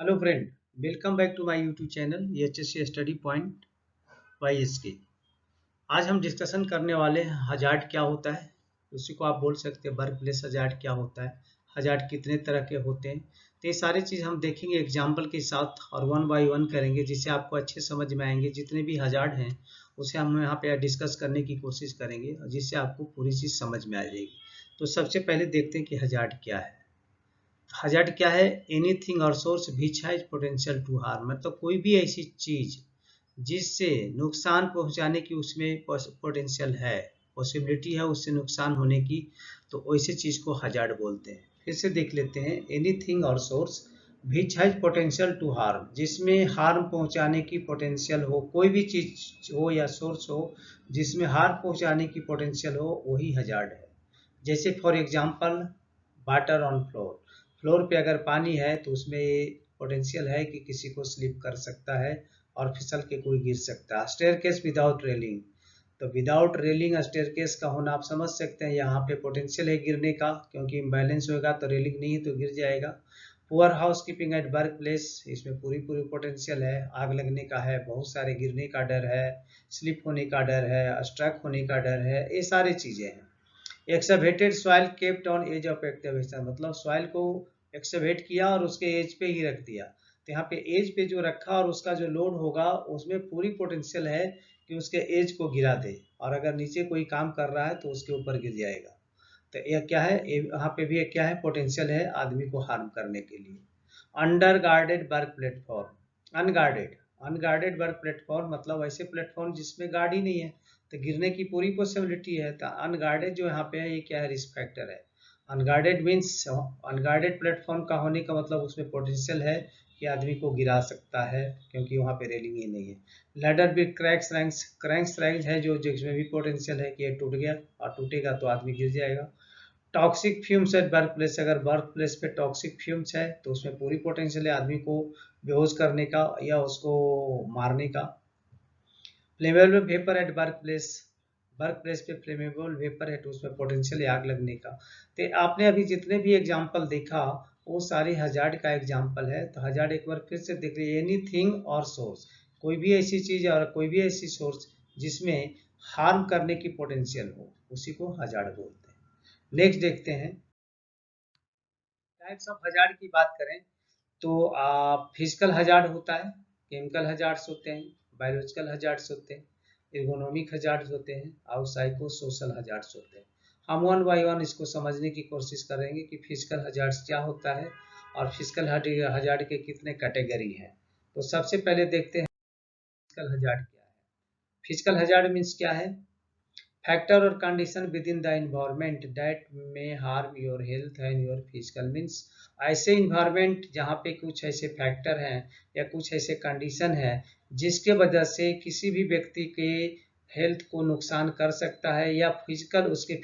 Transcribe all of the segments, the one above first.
Hello friend, welcome back to my YouTube channel HSC study point by SK. आज हम discussion करने वाले हैं हजार्ड क्या होता है। उसी को आप बोल सकते हैं वर्क प्लेस हजार्ड क्या होता है, हजार्ड कितने तरह के होते हैं। तो ये सारी चीज़ हम देखेंगे एग्जाम्पल के साथ और वन बाय वन करेंगे, जिससे आपको अच्छे समझ में आएंगे। जितने भी हजार्ड हैं उसे हम यहाँ पे डिस्कस करने की कोशिश करेंगे, और जिससे आपको पूरी चीज़ समझ में आ जाएगी। तो सबसे पहले देखते हैं कि हजार्ड क्या है। हजार्ड क्या है? Anything or source which has potential to harm, मतलब कोई भी ऐसी चीज जिससे नुकसान पहुंचाने की उसमें पोटेंशियल है, पॉसिबिलिटी है उससे नुकसान होने की, तो वैसे चीज को हजार्ड बोलते हैं। फिर से देख लेते हैं। Anything or source which has potential to harm, जिसमें हार्म पहुंचाने की पोटेंशियल हो, कोई भी चीज हो या सोर्स हो जिसमें हार्म पहुंचाने की पोटेंशियल हो, वही हजार्ड है। जैसे for example water on floor, floor पे अगर पानी है तो उसमें पोटेंशियल है कि किसी को स्लिप कर सकता है और फिसल के कोई गिर सकता है। स्टेयरकेस विदाउट रेलिंग, तो विदाउट रेलिंग स्टेयरकेस का होना आप समझ सकते हैं, यहाँ पे पोटेंशियल है गिरने का, क्योंकि इम्बैलेंस होगा तो रेलिंग नहीं है तो गिर जाएगा। Poor house keeping at work place, इसमें पूरी पूरी पोटेंशियल है, आग लगने का है, बहुत सारे गिरने का डर है, स्लिप होने का डर है, स्ट्रक होने का डर है, ये सारी चीजें हैं। Excavated soil kept on edge of activation, मतलब सॉइल को एक्सवेट किया और उसके एज पे ही रख दिया। तो यहाँ पे एज पे जो रखा और उसका जो लोड होगा उसमें पूरी पोटेंशियल है कि उसके एज को गिरा दे, और अगर नीचे कोई काम कर रहा है तो उसके ऊपर गिर जाएगा। तो यह क्या है? यहाँ पे भी क्या है? पोटेंशियल है आदमी को हार्म करने के लिए। Under guarded work platform, unguarded, unguarded work platform मतलब ऐसे प्लेटफॉर्म जिसमें गार्ड ही नहीं है, तो गिरने की पूरी पॉसिबिलिटी है। तो अनगार्डेड जो यहाँ पे है, ये क्या है? रिस्क फैक्टर है। अनगार्डेड मीन्स, अनगार्डेड प्लेटफॉर्म का होने का मतलब उसमें पोटेंशियल है कि आदमी को गिरा सकता है, क्योंकि वहाँ पे रेलिंग ही नहीं है। लैडर भी क्रैक्स रैंक्स, क्रैंक्स रैंक है जो जिसमें भी पोटेंशियल है कि ये टूट गया, और टूटेगा तो आदमी गिर जाएगा। Toxic fumes at work place, अगर वर्क प्लेस पे टॉक्सिक फ्यूम्स है तो उसमें पूरी पोटेंशियल है आदमी को बेहोश करने का या उसको मारने का। Flammable vapour at work place, work place पे फ्लेमेबल वेपर है तो उसमें पोटेंशियल है आग लगने का। तो आपने अभी जितने भी एग्जाम्पल देखा वो सारी हजार्ड का एग्जाम्पल है। तो हजार्ड एक बार फिर से देख लीजिए। एनीथिंग और सोर्स, कोई भी ऐसी चीज और कोई भी ऐसी सोर्स जिसमें हार्म करने की पोटेंशियल हो, उसी को हजार्ड बोलते हैं। नेक्स्ट देखते हैं। टाइप्स ऑफ हजार्ड की बात करें तो फिजिकल हजार्ड होता है, केमिकल हजार्ड्स होते हैं, बायोलॉजिकल हजार्ड्स होते हैं, एर्गोनॉमिक हजार्ड्स होते हैं, और साइको सोशल हजार्ड्स होते हैं। हम वन बाय वन इसको समझने की कोशिश करेंगे कि फिजिकल हजार्ड्स क्या होता है और फिजिकल हजार्ड के कितने कैटेगरी हैं। तो सबसे पहले देखते हैं फिजिकल हजार्ड क्या है। फिजिकल हजार्ड मीन्स क्या है? फैक्टर और condition within the environment that में harm your health and your physical, means ऐसे इन्वायरमेंट जहाँ पे कुछ ऐसे फैक्टर हैं या कुछ ऐसे कंडीशन है जिसके वजह से किसी भी व्यक्ति के हेल्थ को नुकसान कर सकता है, या फिजिकल उसके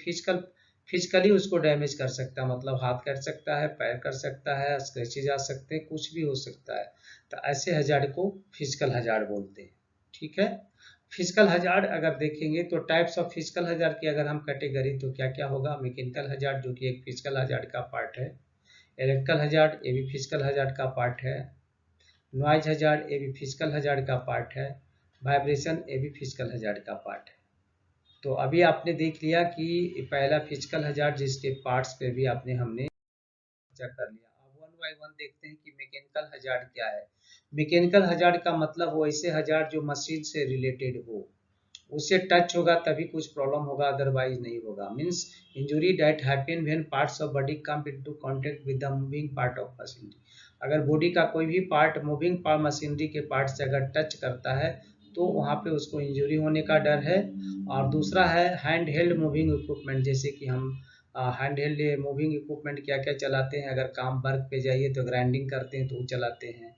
फिजिकली उसको डैमेज कर सकता है, मतलब हाथ कट सकता है, पैर कट सकता है, स्क्रैचेज आ सकते हैं, कुछ भी हो सकता है। तो ऐसे हजार्ड को फिजिकल हजार्ड बोलते हैं। ठीक है। फिजिकल हजार्ड अगर देखेंगे तो टाइप्स ऑफ फिजिकल हजार्ड की अगर हम कैटेगरी तो क्या क्या होगा? मैकेनिकल हजार्ड जो कि एक फिजिकल हजार्ड का पार्ट है, इलेक्ट्रिकल हजार्ड ये भी फिजिकल हजार्ड का पार्ट है, नॉइज हजार्ड ये भी फिजिकल हजार्ड का पार्ट है, वाइब्रेशन ये भी फिजिकल हजार्ड का पार्ट है। तो अभी आपने देख लिया कि पहला फिजिकल हजार्ड जिसके पार्ट्स पे भी आपने हमने चर्चा कर लिया। अब वन बाय वन देखते हैं कि मैकेनिकल हजार्ड क्या है। मैकेनिकल हजार्ड का मतलब वो ऐसे हजार्ड जो मशीन से रिलेटेड हो, उससे टच होगा तभी कुछ प्रॉब्लम होगा, अदरवाइज नहीं होगा। Means injury that happen when parts of body come into contact with the moving part of machinery, अगर बॉडी का कोई भी पार्ट मूविंग पार्ट मशीनरी के पार्ट से अगर टच करता है तो वहाँ पे उसको इंजुरी होने का डर है। और दूसरा है हैंड हेल्ड मूविंग इक्विपमेंट, जैसे कि हम हैंड हेल्ड मूविंग इक्विपमेंट क्या क्या चलाते हैं, अगर काम वर्क पे जाइए तो ग्राइंडिंग करते हैं तो वो चलाते हैं,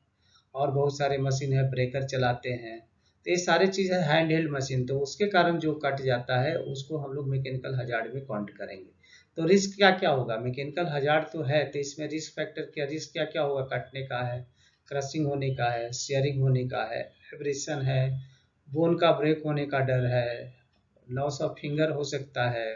और बहुत सारे मशीन है, ब्रेकर चलाते हैं। तो ये सारे चीज़ है हैंड हेल्ड मशीन, तो उसके कारण जो कट जाता है उसको हम लोग मैकेनिकल हजार्ड में काउंट करेंगे। तो रिस्क क्या क्या होगा? मैकेनिकल हजार्ड तो है, तो इसमें रिस्क फैक्टर क्या, रिस्क क्या क्या होगा? कटने का है, क्रशिंग होने का है, शेयरिंग होने का है, एब्रेशन है, बोन का ब्रेक होने का डर है, लॉस ऑफ फिंगर हो सकता है,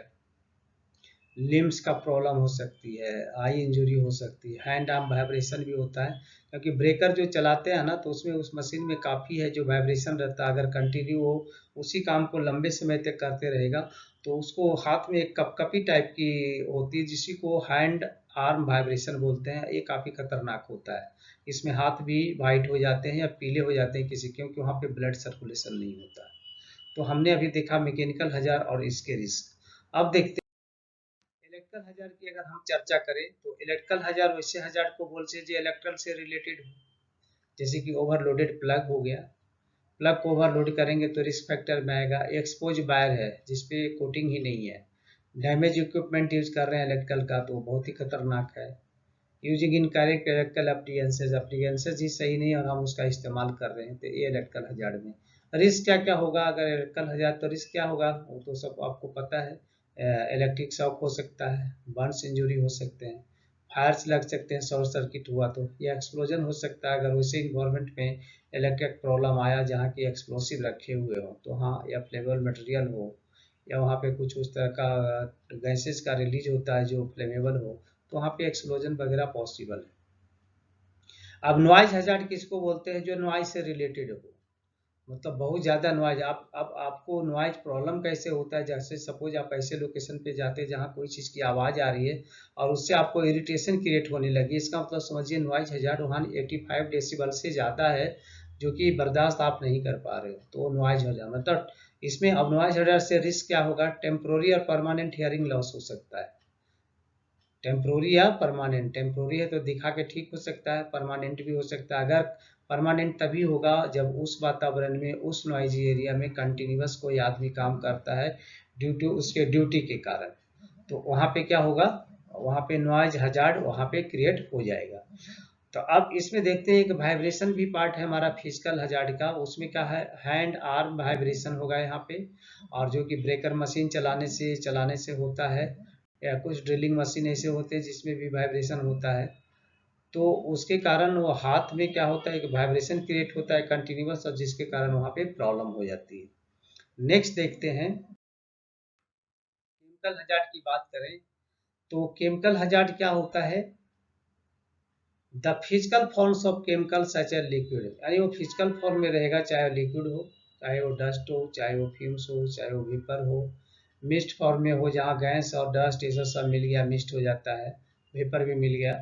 लिम्स का प्रॉब्लम हो सकती है, आई इंजरी हो सकती है, हैंड आर्म वाइब्रेशन भी होता है, क्योंकि ब्रेकर जो चलाते हैं ना तो उसमें उस मशीन में काफ़ी है जो वाइब्रेशन रहता है। अगर कंटिन्यू वो उसी काम को लंबे समय तक करते रहेगा तो उसको हाथ में एक कपकपी टाइप की होती है जिसी को हैंड आर्म वाइब्रेशन बोलते हैं। ये काफ़ी खतरनाक होता है। इसमें हाथ भी वाइट हो जाते हैं या पीले हो जाते हैं किसी, क्योंकि वहाँ पे ब्लड सर्कुलेशन नहीं होता है। तो हमने अभी देखा मैकेनिकल हज़ार और इसके रिस्क। अब देखते इलेक्ट्रिकल हज़ार की अगर हम चर्चा करें तो इलेक्ट्रिकल हज़ार वैसे हज़ार को बोलते हैं जो इलेक्ट्रिकल से रिलेटेड हो, जैसे कि ओवरलोडेड प्लग हो गया। प्लग को ओवरलोड करेंगे तो रिस्क फैक्टर में आएगा। एक्सपोज वायर है जिसपे कोटिंग ही नहीं है, डैमेज इक्विपमेंट यूज कर रहे हैं इलेक्ट्रिकल का तो बहुत ही खतरनाक है। Using incorrect electrical appliances, appliances ही सही नहीं और हम उसका इस्तेमाल कर रहे हैं, तो ये इलेक्ट्रिकल हज़ार में रिस्क क्या क्या होगा। अगर इलेक्ट्रिकल हज़ार तो रिस्क क्या होगा वो तो सब आपको पता है। इलेक्ट्रिक शॉक हो सकता है, बर्न्स इंजरी हो सकते हैं, फायर्स लग सकते हैं, शॉर्ट सर्किट हुआ तो, या एक्सप्लोजन हो सकता है अगर वैसे इन्वायरमेंट में इलेक्ट्रिक प्रॉब्लम आया जहाँ की एक्सप्लोसिव रखे हुए हो तो, हाँ, या फ्लेमेबल मटेरियल हो या वहाँ पे कुछ उस तरह का गैसेज का रिलीज होता है जो फ्लेमेबल हो, तो वहाँ पे एक्सप्लोजन वगैरह पॉसिबल है। अब नॉइज हजार्ड किसको बोलते हैं, जो नॉइज से रिलेटेड हो, मतलब बहुत ज़्यादा नॉइज। आप अब आपको नॉइज प्रॉब्लम कैसे होता है, जैसे सपोज आप ऐसे लोकेशन पे जाते हैं जहाँ कोई चीज़ की आवाज़ आ रही है और उससे आपको इरिटेशन क्रिएट होने लगी, इसका मतलब समझिए नॉइज हजार्ड वहाँ 85 डेसिबल से ज़्यादा है जो कि बर्दाश्त आप नहीं कर पा रहे हो, तो नॉइज हजार्ड मतलब इसमें। अब नॉइज हजार्ड से रिस्क क्या होगा, टेम्प्रोरी और परमानेंट हियरिंग लॉस हो सकता है। टेम्प्रोरी या परमानेंट, टेम्प्रोरी है तो दिखा के ठीक हो सकता है, परमानेंट भी हो सकता है। अगर परमानेंट तभी होगा जब उस वातावरण में, उस नॉइजी एरिया में कंटिन्यूअस कोई आदमी काम करता है ड्यू टू उसके ड्यूटी के कारण, तो वहाँ पे क्या होगा, वहाँ पे नॉइज हजार्ड वहाँ पे क्रिएट हो जाएगा। तो अब इसमें देखते हैं एक वाइब्रेशन भी पार्ट है हमारा फिजिकल हजार्ड का, उसमें क्या है, हैंड आर्म वाइब्रेशन होगा यहाँ पे, और जो कि ब्रेकर मशीन चलाने से होता है, या कुछ ड्रिलिंग मशीन ऐसे होते हैं जिसमें भी वाइब्रेशन होता है, तो उसके कारण वो हाथ में क्या होता है, एक वाइब्रेशन क्रिएट होता है कंटिन्यूअस, और जिसके कारण वहाँ पे प्रॉब्लम हो जाती है। नेक्स्ट देखते हैं केमिकल हजार्ड की बात करें तो केमिकल हजार्ड क्या होता है, the physical forms of chemical such as liquid, यानी वो फिजिकल फॉर्म में रहेगा, चाहे वो लिक्विड हो, चाहे वो डस्ट हो, चाहे वो फ्यूम्स हो, चाहे वो वेपर हो, मिस्ट फॉर्म में हो जहाँ गैस और डस्ट ये सब मिल गया, मिस्ट हो जाता है, वेपर भी मिल गया।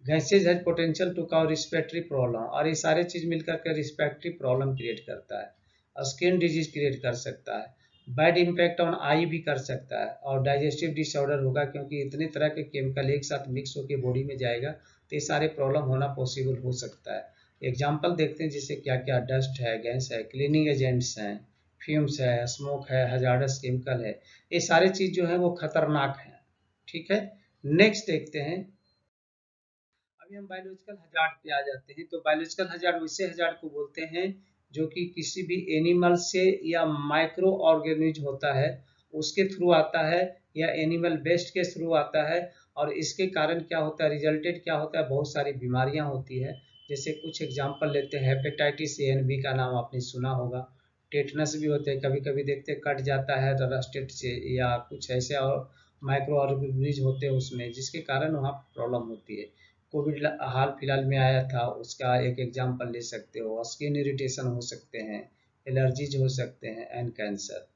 Gases has potential to cause respiratory problem, और ये सारे चीज मिलकर के रिस्पिरेटरी प्रॉब्लम क्रिएट करता है, स्किन डिजीज क्रिएट कर सकता है, बैड इम्पैक्ट ऑन आई भी कर सकता है, और डाइजेस्टिव डिसऑर्डर होगा क्योंकि इतने तरह के केमिकल एक साथ मिक्स होकर बॉडी में जाएगा तो ये सारे प्रॉब्लम होना पॉसिबल हो सकता है। एग्जाम्पल देखते हैं जैसे क्या क्या, डस्ट है, गैस है, क्लीनिंग एजेंट्स हैं, फ्यूम्स है, स्मोक है, हजार्डस केमिकल है, ये सारे चीज जो है वो खतरनाक है। ठीक है, नेक्स्ट देखते हैं। अभी हम बायोलॉजिकल हजार्ड पे आ जाते हैं। तो बायोलॉजिकल हजार्ड वैसे हजार्ड को बोलते हैं जो कि किसी भी एनिमल से या माइक्रो ऑर्गेनिज्म होता है उसके थ्रू आता है, या एनिमल वेस्ट के थ्रू आता है, और इसके कारण क्या होता है, रिजल्टेड क्या होता है, बहुत सारी बीमारियां होती है। जैसे कुछ एग्जांपल लेते हैं, हेपेटाइटिस ए एंड बी का नाम आपने सुना होगा, टेटनस भी होते हैं, कभी कभी देखते हैं कट जाता है रस्टेट से, या कुछ ऐसे और माइक्रो ऑर्गेनिज्म होते हैं उसमें जिसके कारण वहाँ प्रॉब्लम होती है। कोविड हाल फिलहाल में आया था उसका एक एग्जांपल ले सकते हो, स्किन इरिटेशन हो सकते हैं, एलर्जीज हो सकते हैं, एंड कैंसर।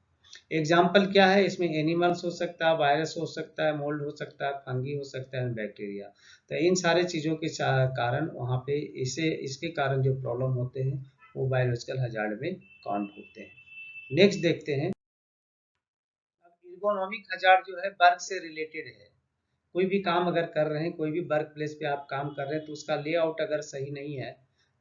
एग्जाम्पल क्या है इसमें, एनिमल्स हो सकता है, वायरस हो सकता है, मोल्ड हो सकता है, फंगी हो सकता है, बैक्टीरिया। तो इन सारे चीज़ों के कारण वहाँ पे इसे इसके कारण जो प्रॉब्लम होते हैं वो बायोलॉजिकल हजार्ड में काउंट होते हैं। नेक्स्ट देखते हैं। अब एर्गोनॉमिक हजार्ड जो है वर्क से रिलेटेड है। कोई भी काम अगर कर रहे हैं, कोई भी वर्क प्लेस पे आप काम कर रहे हैं तो उसका लेआउट अगर सही नहीं है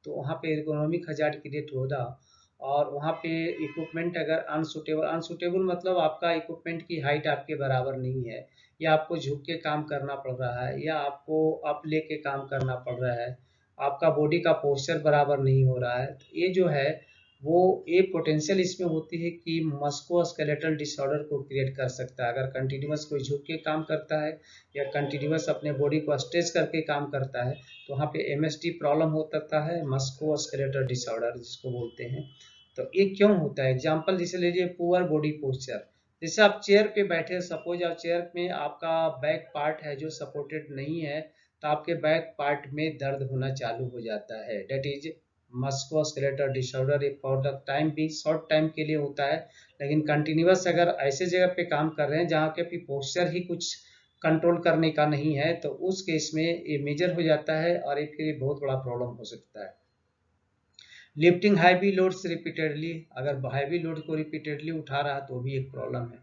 तो वहाँ पे एर्गोनॉमिक हजार्ड क्रिएट होगा। और वहाँ पे इक्विपमेंट अगर अनसुटेबल, अनसुटेबल मतलब आपका इक्विपमेंट की हाइट आपके बराबर नहीं है, या आपको झुक के काम करना पड़ रहा है, या आपको अप लेके काम करना पड़ रहा है, आपका बॉडी का पोस्चर बराबर नहीं हो रहा है, तो ये जो है वो एक पोटेंशियल इसमें होती है कि मस्कुलोस्केलेटल डिसऑर्डर को क्रिएट कर सकता है। अगर कंटिन्यूअस कोई झुक के काम करता है या कंटिन्यूअस अपने बॉडी को स्ट्रेच करके काम करता है तो वहाँ पे एमएसडी प्रॉब्लम हो सकता है, मस्कुलोस्केलेटल डिसऑर्डर जिसको बोलते हैं। तो ये क्यों होता है, एग्जांपल जैसे लीजिए पुअर बॉडी पोस्चर, जैसे आप चेयर पे बैठे, सपोज आप चेयर में आपका बैक पार्ट है जो सपोर्टेड नहीं है, तो आपके बैक पार्ट में दर्द होना चालू हो जाता है। That is musculoskeletal disorder. For the time भी शॉर्ट टाइम के लिए होता है, लेकिन कंटिन्यूअस अगर ऐसे जगह पे काम कर रहे हैं जहाँ के पोस्चर ही कुछ कंट्रोल करने का नहीं है, तो उस केस में ये मेजर हो जाता है और ये फिर बहुत बड़ा प्रॉब्लम हो सकता है। लिफ्टिंग हैवी लोड्स रिपीटेडली, अगर हैवी लोड को रिपीटेडली उठा रहा है तो भी एक प्रॉब्लम है।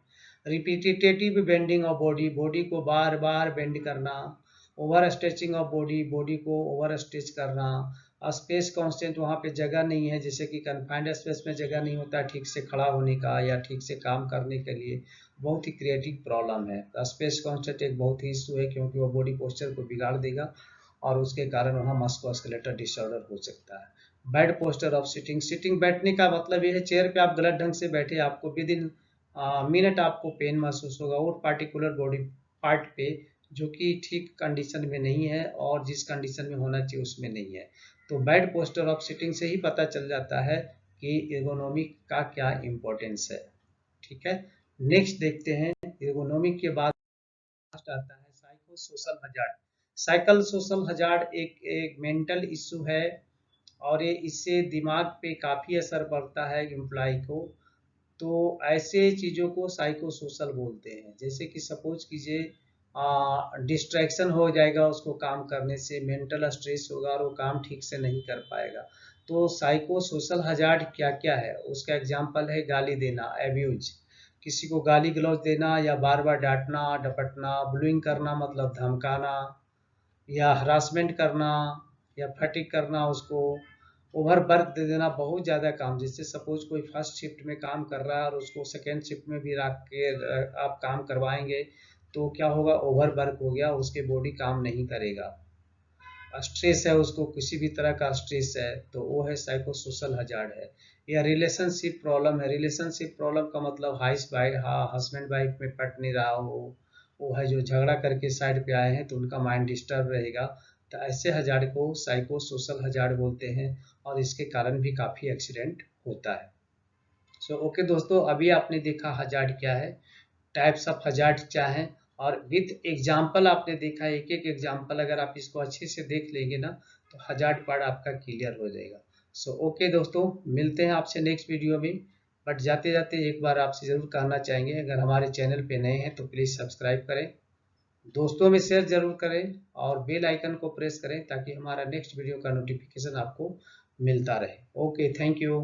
Repetitive bending of body, body को बार बार बेंड करना। Over stretching of body, body को ओवर स्ट्रेच करना। स्पेस कांस्टेंट, वहाँ पे जगह नहीं है, जैसे कि कन्फाइंड स्पेस में जगह नहीं होता ठीक से खड़ा होने का या ठीक से काम करने के लिए, बहुत ही क्रिएटिव प्रॉब्लम है। स्पेस कांस्टेंट एक बहुत ही इशू है, क्योंकि वो बॉडी पोस्चर को बिगाड़ देगा और उसके कारण वहाँ मस्कुलोस्केलेटल डिसऑर्डर हो सकता है। Bad poster of sitting, sitting बैठने का मतलब ये है चेयर पे आप गलत ढंग से बैठे, आपको विद इन मिनट आपको पेन महसूस होगा वो पार्टिकुलर बॉडी पार्ट पे, जो कि ठीक कंडीशन में नहीं है और जिस कंडीशन में होना चाहिए उसमें नहीं है। तो बैड पोस्टर ऑफ सिटिंग से ही पता चल जाता है कि एर्गोनोमिक का क्या इम्पोर्टेंस है। ठीक है, नेक्स्ट देखते हैं। एर्गोनोमिक के बाद आता है psycho social hazard. Cycle social hazard एक मेंटल इशू है और ये इससे दिमाग पे काफ़ी असर पड़ता है एम्प्लॉय को। तो ऐसे चीज़ों को साइको सोशल बोलते हैं। जैसे कि सपोज कीजिए डिस्ट्रैक्शन हो जाएगा उसको काम करने से, मेंटल स्ट्रेस होगा और वो काम ठीक से नहीं कर पाएगा। तो साइको सोशल हजार्ड क्या क्या है, उसका एग्जाम्पल है गाली देना, एब्यूज, किसी को गाली गलौज देना या बार बार डांटना डपटना, बुलिंग करना मतलब धमकाना, या हरासमेंट करना या फटिग करना, उसको ओवर वर्क दे देना, बहुत ज़्यादा काम। जैसे सपोज कोई फर्स्ट शिफ्ट में काम कर रहा है और उसको सेकेंड शिफ्ट में भी रख के आप काम करवाएंगे, तो क्या होगा, ओवर वर्क हो गया, उसके बॉडी काम नहीं करेगा। स्ट्रेस है, उसको किसी भी तरह का स्ट्रेस है, तो वो है साइको सोशल हजार्ड है। या रिलेशनशिप प्रॉब्लम है। रिलेशनशिप प्रॉब्लम का मतलब हस्बैंड वाइफ में पट नहीं रहा हो, वो है जो झगड़ा करके साइड पे आए हैं तो उनका माइंड डिस्टर्ब रहेगा, तो ऐसे हजार्ड को साइको सोशल हजार्ड बोलते हैं और इसके कारण भी काफ़ी एक्सीडेंट होता है। सो ओके दोस्तों, अभी आपने देखा हजार्ड क्या है, टाइप्स ऑफ हजार्ड क्या है, और विथ एग्जाम्पल आपने देखा, एक एक एग्जाम्पल अगर आप इसको अच्छे से देख लेंगे ना, तो हजार्ड पार्ट आपका क्लियर हो जाएगा। सो ओके दोस्तों, मिलते हैं आपसे नेक्स्ट वीडियो में। बट जाते जाते एक बार आपसे ज़रूर कहना चाहेंगे, अगर हमारे चैनल पे नए हैं तो प्लीज़ सब्सक्राइब करें, दोस्तों में शेयर जरूर करें और बेल आइकन को प्रेस करें ताकि हमारा नेक्स्ट वीडियो का नोटिफिकेशन आपको मिलता रहे। Okay, thank you.